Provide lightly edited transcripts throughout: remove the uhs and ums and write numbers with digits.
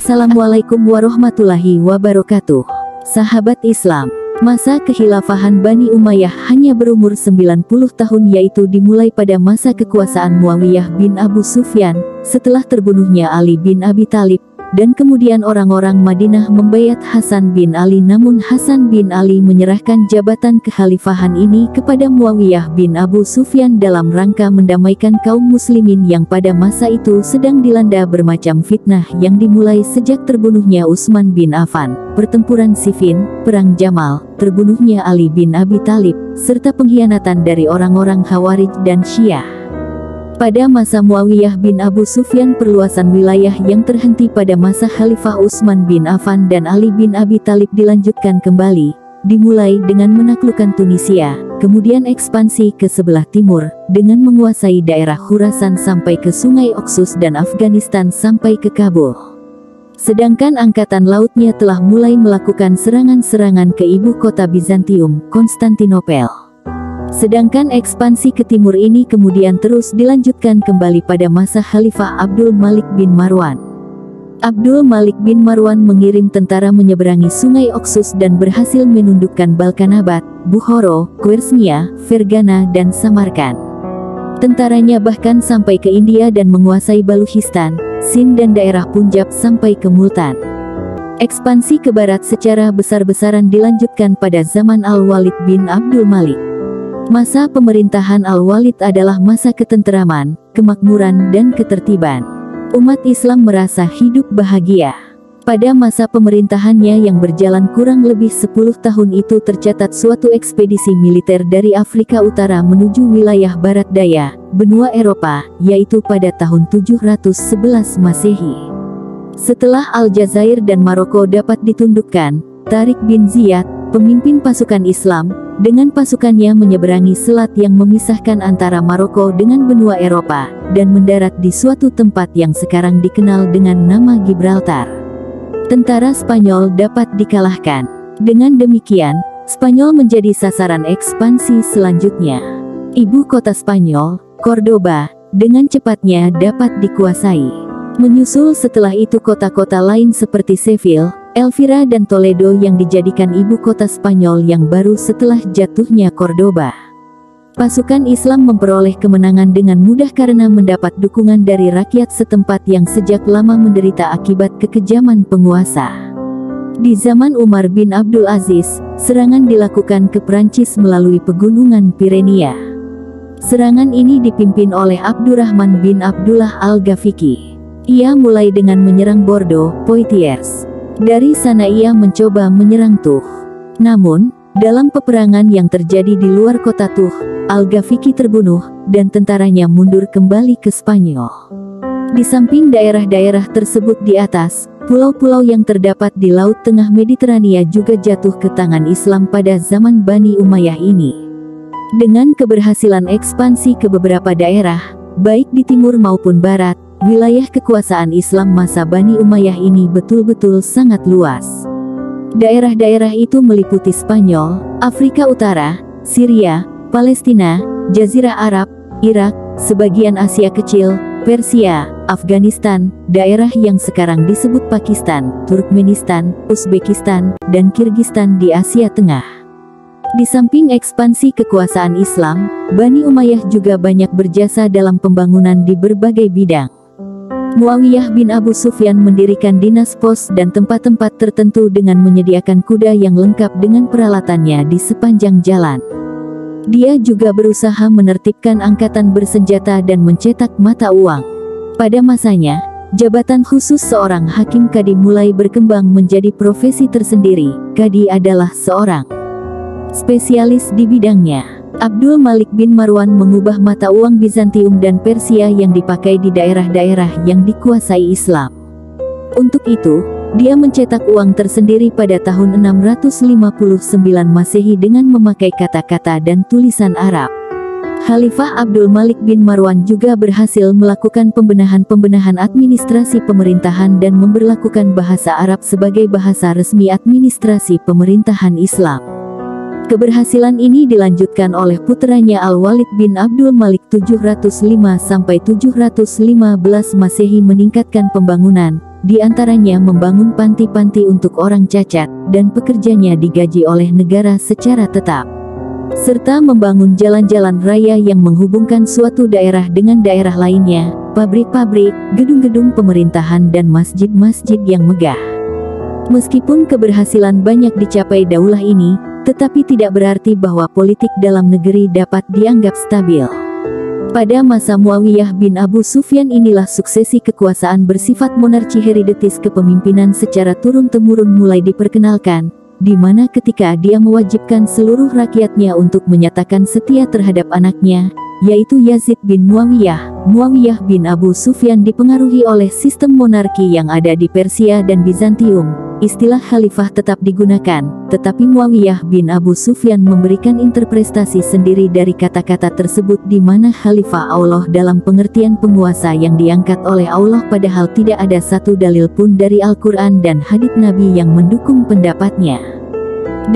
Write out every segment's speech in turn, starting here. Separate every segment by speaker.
Speaker 1: Assalamualaikum warahmatullahi wabarakatuh. Sahabat Islam, masa kekhilafahan Bani Umayyah hanya berumur 90 tahun, yaitu dimulai pada masa kekuasaan Muawiyah bin Abu Sufyan, setelah terbunuhnya Ali bin Abi Thalib, dan kemudian orang-orang Madinah membaiat Hasan bin Ali. Namun Hasan bin Ali menyerahkan jabatan kekhalifahan ini kepada Muawiyah bin Abu Sufyan dalam rangka mendamaikan kaum muslimin yang pada masa itu sedang dilanda bermacam fitnah yang dimulai sejak terbunuhnya Utsman bin Affan, pertempuran Siffin, perang Jamal, terbunuhnya Ali bin Abi Thalib, serta pengkhianatan dari orang-orang Khawarij dan Syiah. Pada masa Muawiyah bin Abu Sufyan, perluasan wilayah yang terhenti pada masa Khalifah Utsman bin Affan dan Ali bin Abi Thalib dilanjutkan kembali, dimulai dengan menaklukkan Tunisia, kemudian ekspansi ke sebelah timur, dengan menguasai daerah Khurasan sampai ke Sungai Oxus dan Afghanistan sampai ke Kabul. Sedangkan angkatan lautnya telah mulai melakukan serangan-serangan ke ibu kota Bizantium, Konstantinopel. Sedangkan ekspansi ke timur ini kemudian terus dilanjutkan kembali pada masa Khalifah Abdul Malik bin Marwan. Abdul Malik bin Marwan mengirim tentara menyeberangi Sungai Oxus dan berhasil menundukkan Balkanabad, Bukhara, Quersnia, Fergana dan Samarkand. Tentaranya bahkan sampai ke India dan menguasai Baluchistan, Sind dan daerah Punjab sampai ke Multan. Ekspansi ke barat secara besar-besaran dilanjutkan pada zaman Al-Walid bin Abdul Malik. Masa pemerintahan Al-Walid adalah masa ketenteraman, kemakmuran dan ketertiban. Umat Islam merasa hidup bahagia. Pada masa pemerintahannya yang berjalan kurang lebih 10 tahun itu tercatat suatu ekspedisi militer dari Afrika Utara menuju wilayah Barat Daya, benua Eropa, yaitu pada tahun 711 Masehi. Setelah Aljazair dan Maroko dapat ditundukkan, Tariq bin Ziyad, pemimpin pasukan Islam, dengan pasukannya menyeberangi selat yang memisahkan antara Maroko dengan benua Eropa, dan mendarat di suatu tempat yang sekarang dikenal dengan nama Gibraltar. Tentara Spanyol dapat dikalahkan. Dengan demikian, Spanyol menjadi sasaran ekspansi selanjutnya. Ibu kota Spanyol, Cordoba, dengan cepatnya dapat dikuasai. Menyusul setelah itu kota-kota lain seperti Seville, Elvira dan Toledo yang dijadikan ibu kota Spanyol yang baru setelah jatuhnya Cordoba. Pasukan Islam memperoleh kemenangan dengan mudah karena mendapat dukungan dari rakyat setempat yang sejak lama menderita akibat kekejaman penguasa. Di zaman Umar bin Abdul Aziz, serangan dilakukan ke Prancis melalui pegunungan Pirenia. Serangan ini dipimpin oleh Abdurrahman bin Abdullah Al-Ghafiqi. Ia mulai dengan menyerang Bordeaux, Poitiers. Dari sana ia mencoba menyerang Tours. Namun, dalam peperangan yang terjadi di luar kota Tours, Al-Ghafiqi terbunuh, dan tentaranya mundur kembali ke Spanyol. Di samping daerah-daerah tersebut di atas, pulau-pulau yang terdapat di Laut Tengah Mediterania juga jatuh ke tangan Islam pada zaman Bani Umayyah ini. Dengan keberhasilan ekspansi ke beberapa daerah, baik di timur maupun barat, wilayah kekuasaan Islam masa Bani Umayyah ini betul-betul sangat luas. Daerah-daerah itu meliputi Spanyol, Afrika Utara, Syria, Palestina, Jazirah Arab, Irak, sebagian Asia Kecil, Persia, Afghanistan, daerah yang sekarang disebut Pakistan, Turkmenistan, Uzbekistan, dan Kirgistan di Asia Tengah. Di samping ekspansi kekuasaan Islam, Bani Umayyah juga banyak berjasa dalam pembangunan di berbagai bidang. Muawiyah bin Abu Sufyan mendirikan dinas pos dan tempat-tempat tertentu dengan menyediakan kuda yang lengkap dengan peralatannya di sepanjang jalan. Dia juga berusaha menertibkan angkatan bersenjata dan mencetak mata uang. Pada masanya, jabatan khusus seorang hakim kadi mulai berkembang menjadi profesi tersendiri. Kadi adalah seorang spesialis di bidangnya. Abdul Malik bin Marwan mengubah mata uang Bizantium dan Persia yang dipakai di daerah-daerah yang dikuasai Islam. Untuk itu, dia mencetak uang tersendiri pada tahun 659 Masehi dengan memakai kata-kata dan tulisan Arab. Khalifah Abdul Malik bin Marwan juga berhasil melakukan pembenahan administrasi pemerintahan dan memberlakukan bahasa Arab sebagai bahasa resmi administrasi pemerintahan Islam. Keberhasilan ini dilanjutkan oleh puteranya Al-Walid bin Abdul Malik 705 sampai 715 Masehi meningkatkan pembangunan, di antaranya membangun panti-panti untuk orang cacat, dan pekerjanya digaji oleh negara secara tetap, serta membangun jalan-jalan raya yang menghubungkan suatu daerah dengan daerah lainnya, pabrik-pabrik, gedung-gedung pemerintahan dan masjid-masjid yang megah. Meskipun keberhasilan banyak dicapai daulah ini, tetapi tidak berarti bahwa politik dalam negeri dapat dianggap stabil. Pada masa Muawiyah bin Abu Sufyan inilah suksesi kekuasaan bersifat monarki heredatis kepemimpinan secara turun-temurun mulai diperkenalkan, di mana ketika dia mewajibkan seluruh rakyatnya untuk menyatakan setia terhadap anaknya, yaitu Yazid bin Muawiyah. Muawiyah bin Abu Sufyan dipengaruhi oleh sistem monarki yang ada di Persia dan Bizantium. Istilah khalifah tetap digunakan, tetapi Muawiyah bin Abu Sufyan memberikan interpretasi sendiri dari kata-kata tersebut, di mana khalifah Allah dalam pengertian penguasa yang diangkat oleh Allah, padahal tidak ada satu dalil pun dari Al-Quran dan hadits Nabi yang mendukung pendapatnya.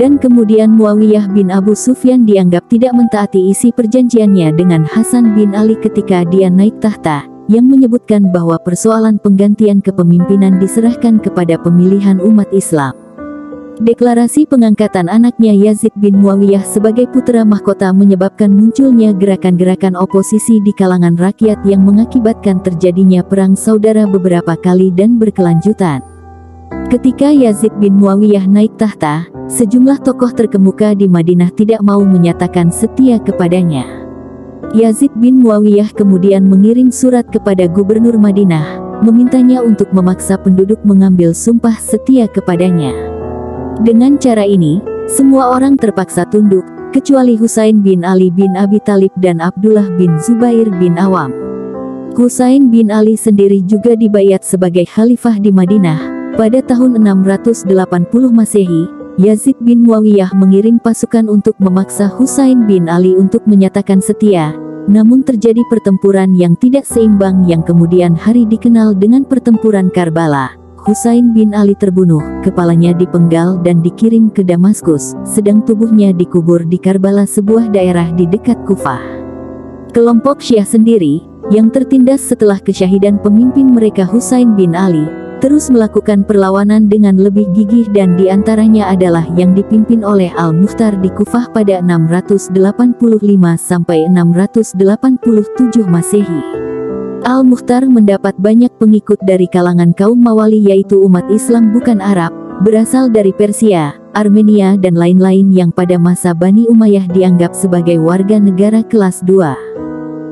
Speaker 1: Dan kemudian Muawiyah bin Abu Sufyan dianggap tidak mentaati isi perjanjiannya dengan Hasan bin Ali ketika dia naik tahta, yang menyebutkan bahwa persoalan penggantian kepemimpinan diserahkan kepada pemilihan umat Islam. Deklarasi pengangkatan anaknya Yazid bin Muawiyah sebagai putra mahkota menyebabkan munculnya gerakan-gerakan oposisi di kalangan rakyat yang mengakibatkan terjadinya perang saudara beberapa kali dan berkelanjutan. Ketika Yazid bin Muawiyah naik tahta, sejumlah tokoh terkemuka di Madinah tidak mau menyatakan setia kepadanya. Yazid bin Muawiyah kemudian mengirim surat kepada gubernur Madinah, memintanya untuk memaksa penduduk mengambil sumpah setia kepadanya. Dengan cara ini, semua orang terpaksa tunduk, kecuali Husain bin Ali bin Abi Thalib dan Abdullah bin Zubair bin Awam. Husain bin Ali sendiri juga dibayat sebagai khalifah di Madinah. Pada tahun 680 Masehi, Yazid bin Muawiyah mengirim pasukan untuk memaksa Husain bin Ali untuk menyatakan setia, namun terjadi pertempuran yang tidak seimbang yang kemudian hari dikenal dengan pertempuran Karbala. Husain bin Ali terbunuh, kepalanya dipenggal dan dikirim ke Damaskus, sedang tubuhnya dikubur di Karbala, sebuah daerah di dekat Kufah. Kelompok Syiah sendiri, yang tertindas setelah kesyahidan pemimpin mereka Husain bin Ali, terus melakukan perlawanan dengan lebih gigih, dan diantaranya adalah yang dipimpin oleh Al-Mukhtar di Kufah pada 685 sampai 687 Masehi. Al-Mukhtar mendapat banyak pengikut dari kalangan kaum Mawali, yaitu umat Islam bukan Arab, berasal dari Persia, Armenia dan lain-lain yang pada masa Bani Umayyah dianggap sebagai warga negara kelas 2.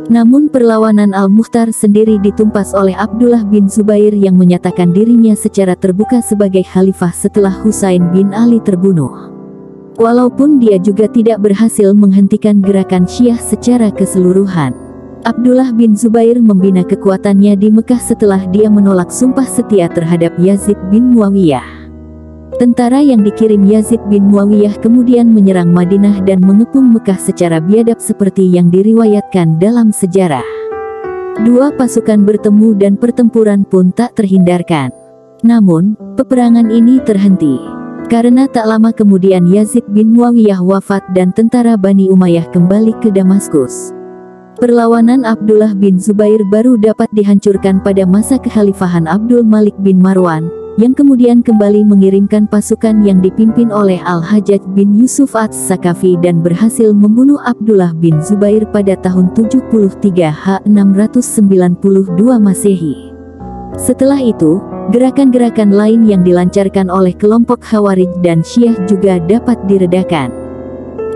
Speaker 1: Namun perlawanan Al-Mukhtar sendiri ditumpas oleh Abdullah bin Zubair yang menyatakan dirinya secara terbuka sebagai khalifah setelah Husain bin Ali terbunuh. Walaupun dia juga tidak berhasil menghentikan gerakan Syiah secara keseluruhan, Abdullah bin Zubair membina kekuatannya di Mekah setelah dia menolak sumpah setia terhadap Yazid bin Muawiyah. Tentara yang dikirim Yazid bin Muawiyah kemudian menyerang Madinah dan mengepung Mekah secara biadab seperti yang diriwayatkan dalam sejarah. Dua pasukan bertemu dan pertempuran pun tak terhindarkan. Namun, peperangan ini terhenti, karena tak lama kemudian Yazid bin Muawiyah wafat dan tentara Bani Umayyah kembali ke Damaskus. Perlawanan Abdullah bin Zubair baru dapat dihancurkan pada masa kekhalifahan Abdul Malik bin Marwan, yang kemudian kembali mengirimkan pasukan yang dipimpin oleh Al-Hajjaj bin Yusuf Ats-Sakafi dan berhasil membunuh Abdullah bin Zubair pada tahun 73 692 Masehi. Setelah itu, gerakan-gerakan lain yang dilancarkan oleh kelompok Khawarij dan Syiah juga dapat diredakan.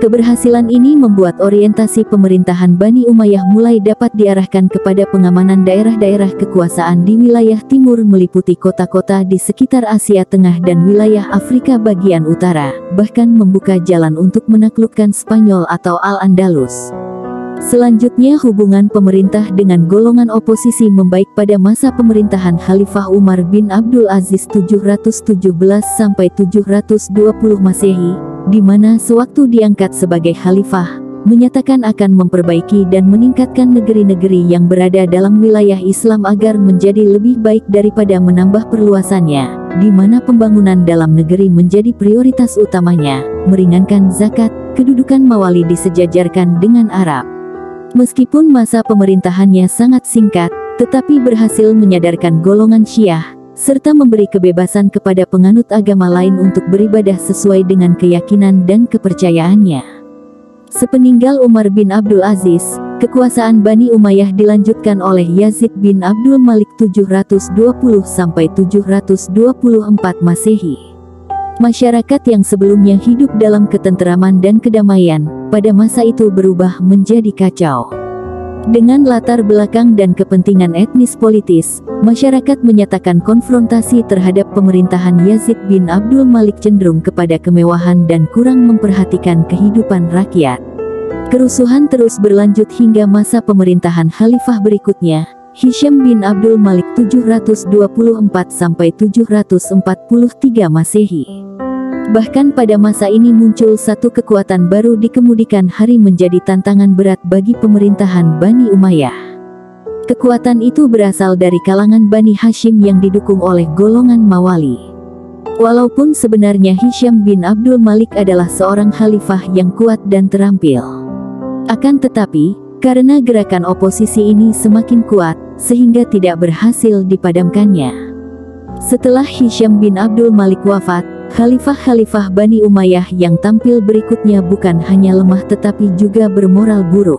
Speaker 1: Keberhasilan ini membuat orientasi pemerintahan Bani Umayyah mulai dapat diarahkan kepada pengamanan daerah-daerah kekuasaan di wilayah timur meliputi kota-kota di sekitar Asia Tengah dan wilayah Afrika bagian utara, bahkan membuka jalan untuk menaklukkan Spanyol atau Al-Andalus. Selanjutnya hubungan pemerintah dengan golongan oposisi membaik pada masa pemerintahan Khalifah Umar bin Abdul Aziz 717 sampai 720 Masehi, di mana sewaktu diangkat sebagai khalifah, menyatakan akan memperbaiki dan meningkatkan negeri-negeri yang berada dalam wilayah Islam agar menjadi lebih baik daripada menambah perluasannya, di mana pembangunan dalam negeri menjadi prioritas utamanya, meringankan zakat, kedudukan Mawali disejajarkan dengan Arab. Meskipun masa pemerintahannya sangat singkat, tetapi berhasil menyadarkan golongan Syiah, serta memberi kebebasan kepada penganut agama lain untuk beribadah sesuai dengan keyakinan dan kepercayaannya. Sepeninggal Umar bin Abdul Aziz, kekuasaan Bani Umayyah dilanjutkan oleh Yazid bin Abdul Malik 720–724 Masehi. Masyarakat yang sebelumnya hidup dalam ketenteraman dan kedamaian, pada masa itu berubah menjadi kacau. Dengan latar belakang dan kepentingan etnis politis, masyarakat menyatakan konfrontasi terhadap pemerintahan Yazid bin Abdul Malik cenderung kepada kemewahan dan kurang memperhatikan kehidupan rakyat. Kerusuhan terus berlanjut hingga masa pemerintahan khalifah berikutnya, Hisham bin Abdul Malik 724–743 Masehi. Bahkan pada masa ini muncul satu kekuatan baru di kemudian hari menjadi tantangan berat bagi pemerintahan Bani Umayyah. Kekuatan itu berasal dari kalangan Bani Hashim yang didukung oleh golongan Mawali. Walaupun sebenarnya Hisham bin Abdul Malik adalah seorang khalifah yang kuat dan terampil. Akan tetapi, karena gerakan oposisi ini semakin kuat, sehingga tidak berhasil dipadamkannya. Setelah Hisham bin Abdul Malik wafat, khalifah-khalifah Bani Umayyah yang tampil berikutnya bukan hanya lemah tetapi juga bermoral buruk.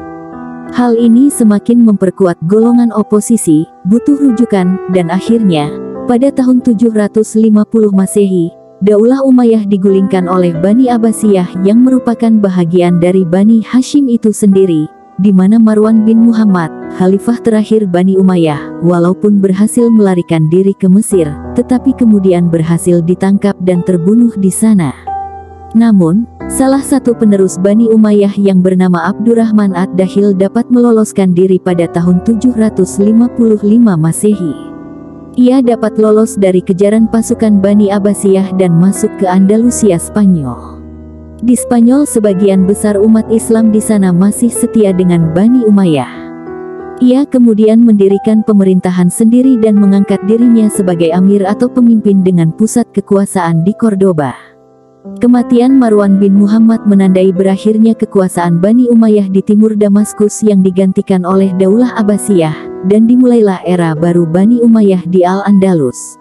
Speaker 1: Hal ini semakin memperkuat golongan oposisi, butuh rujukan, dan akhirnya, pada tahun 750 Masehi, Daulah Umayyah digulingkan oleh Bani Abbasiyah yang merupakan bahagian dari Bani Hashim itu sendiri, di mana Marwan bin Muhammad, khalifah terakhir Bani Umayyah, walaupun berhasil melarikan diri ke Mesir, tetapi kemudian berhasil ditangkap dan terbunuh di sana. Namun, salah satu penerus Bani Umayyah yang bernama Abdurrahman ad-Dakhil dapat meloloskan diri pada tahun 755 Masehi. Ia dapat lolos dari kejaran pasukan Bani Abbasiyah dan masuk ke Andalusia Spanyol. Di Spanyol sebagian besar umat Islam di sana masih setia dengan Bani Umayyah. Ia kemudian mendirikan pemerintahan sendiri dan mengangkat dirinya sebagai amir atau pemimpin dengan pusat kekuasaan di Cordoba. Kematian Marwan bin Muhammad menandai berakhirnya kekuasaan Bani Umayyah di timur Damaskus yang digantikan oleh Daulah Abbasiyah, dan dimulailah era baru Bani Umayyah di Al-Andalus.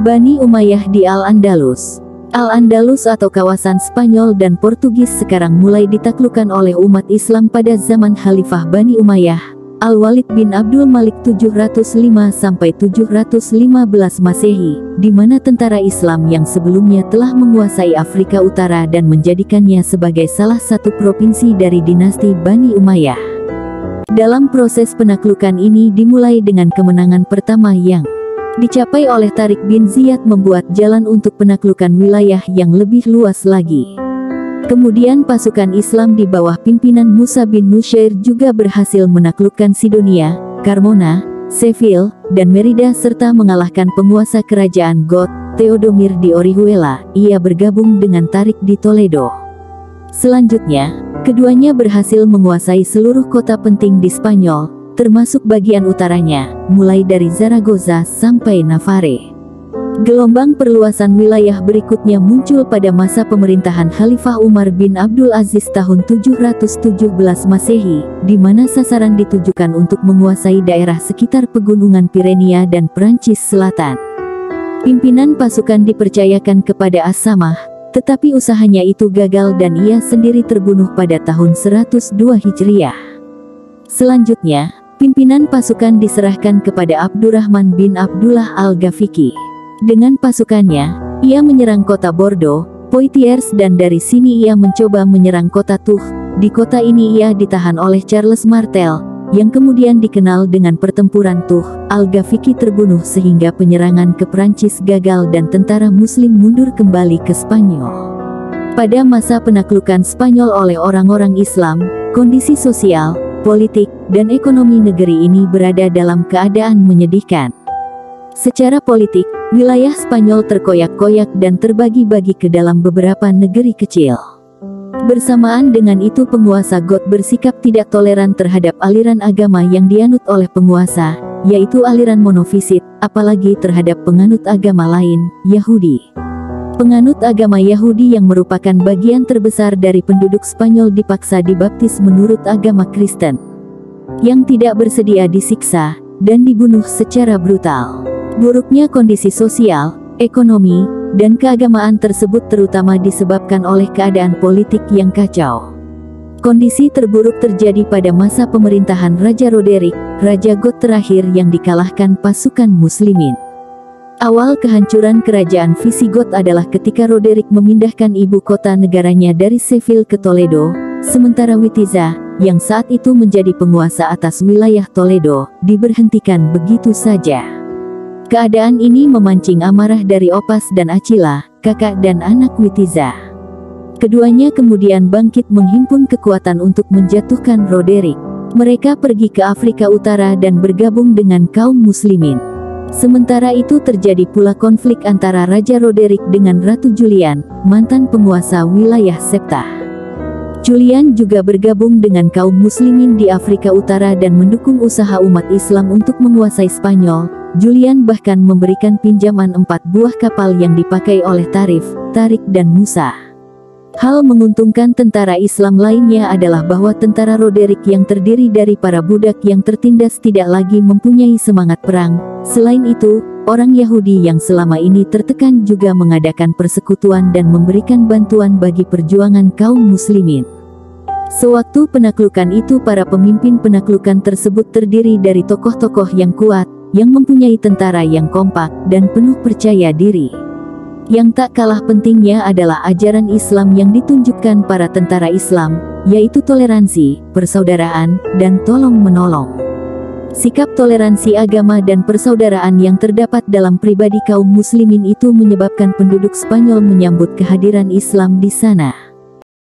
Speaker 1: Bani Umayyah di Al-Andalus. Al-Andalus atau kawasan Spanyol dan Portugis sekarang mulai ditaklukkan oleh umat Islam pada zaman Khalifah Bani Umayyah, Al-Walid bin Abdul Malik 705–715 Masehi, di mana tentara Islam yang sebelumnya telah menguasai Afrika Utara dan menjadikannya sebagai salah satu provinsi dari dinasti Bani Umayyah. Dalam proses penaklukan ini dimulai dengan kemenangan pertama yang dicapai oleh Tariq bin Ziyad membuat jalan untuk penaklukan wilayah yang lebih luas lagi. Kemudian pasukan Islam di bawah pimpinan Musa bin Nushair juga berhasil menaklukkan Sidonia, Carmona, Seville, dan Merida serta mengalahkan penguasa kerajaan Goth, Theodomir di Orihuela. Ia bergabung dengan Tariq di Toledo. Selanjutnya, keduanya berhasil menguasai seluruh kota penting di Spanyol, termasuk bagian utaranya, mulai dari Zaragoza sampai Navarre. Gelombang perluasan wilayah berikutnya muncul pada masa pemerintahan Khalifah Umar bin Abdul Aziz tahun 717 Masehi, di mana sasaran ditujukan untuk menguasai daerah sekitar pegunungan Pirenia dan Prancis Selatan. Pimpinan pasukan dipercayakan kepada As-Samah, tetapi usahanya itu gagal dan ia sendiri terbunuh pada tahun 102 Hijriah. Selanjutnya, pimpinan pasukan diserahkan kepada Abdurrahman bin Abdullah al-Ghafiqi. Dengan pasukannya, ia menyerang kota Bordeaux, Poitiers dan dari sini ia mencoba menyerang kota Tours. Di kota ini ia ditahan oleh Charles Martel, yang kemudian dikenal dengan pertempuran Tours. Al-Ghafiqi terbunuh sehingga penyerangan ke Prancis gagal dan tentara Muslim mundur kembali ke Spanyol. Pada masa penaklukan Spanyol oleh orang-orang Islam, kondisi sosial, politik, dan ekonomi negeri ini berada dalam keadaan menyedihkan. Secara politik, wilayah Spanyol terkoyak-koyak dan terbagi-bagi ke dalam beberapa negeri kecil. Bersamaan dengan itu penguasa Goth bersikap tidak toleran terhadap aliran agama yang dianut oleh penguasa, yaitu aliran monofisit, apalagi terhadap penganut agama lain, Yahudi. Penganut agama Yahudi yang merupakan bagian terbesar dari penduduk Spanyol dipaksa dibaptis menurut agama Kristen, yang tidak bersedia disiksa, dan dibunuh secara brutal. Buruknya kondisi sosial, ekonomi, dan keagamaan tersebut terutama disebabkan oleh keadaan politik yang kacau. Kondisi terburuk terjadi pada masa pemerintahan Raja Roderick, Raja Goth terakhir yang dikalahkan pasukan Muslimin. Awal kehancuran kerajaan Visigoth adalah ketika Roderick memindahkan ibu kota negaranya dari Seville ke Toledo, sementara Witiza, yang saat itu menjadi penguasa atas wilayah Toledo, diberhentikan begitu saja. Keadaan ini memancing amarah dari Opas dan Acila, kakak dan anak Witiza. Keduanya kemudian bangkit menghimpun kekuatan untuk menjatuhkan Roderick. Mereka pergi ke Afrika Utara dan bergabung dengan kaum Muslimin. Sementara itu terjadi pula konflik antara Raja Roderick dengan Ratu Julian, mantan penguasa wilayah Septa. Julian juga bergabung dengan kaum Muslimin di Afrika Utara dan mendukung usaha umat Islam untuk menguasai Spanyol. Julian bahkan memberikan pinjaman 4 buah kapal yang dipakai oleh Tarik, dan Musa. Hal menguntungkan tentara Islam lainnya adalah bahwa tentara Roderick yang terdiri dari para budak yang tertindas tidak lagi mempunyai semangat perang. Selain itu, orang Yahudi yang selama ini tertekan juga mengadakan persekutuan dan memberikan bantuan bagi perjuangan kaum Muslimin. Sewaktu penaklukan itu, para pemimpin penaklukan tersebut terdiri dari tokoh-tokoh yang kuat, yang mempunyai tentara yang kompak dan penuh percaya diri. Yang tak kalah pentingnya adalah ajaran Islam yang ditunjukkan para tentara Islam, yaitu toleransi, persaudaraan, dan tolong-menolong. Sikap toleransi agama dan persaudaraan yang terdapat dalam pribadi kaum Muslimin itu menyebabkan penduduk Spanyol menyambut kehadiran Islam di sana.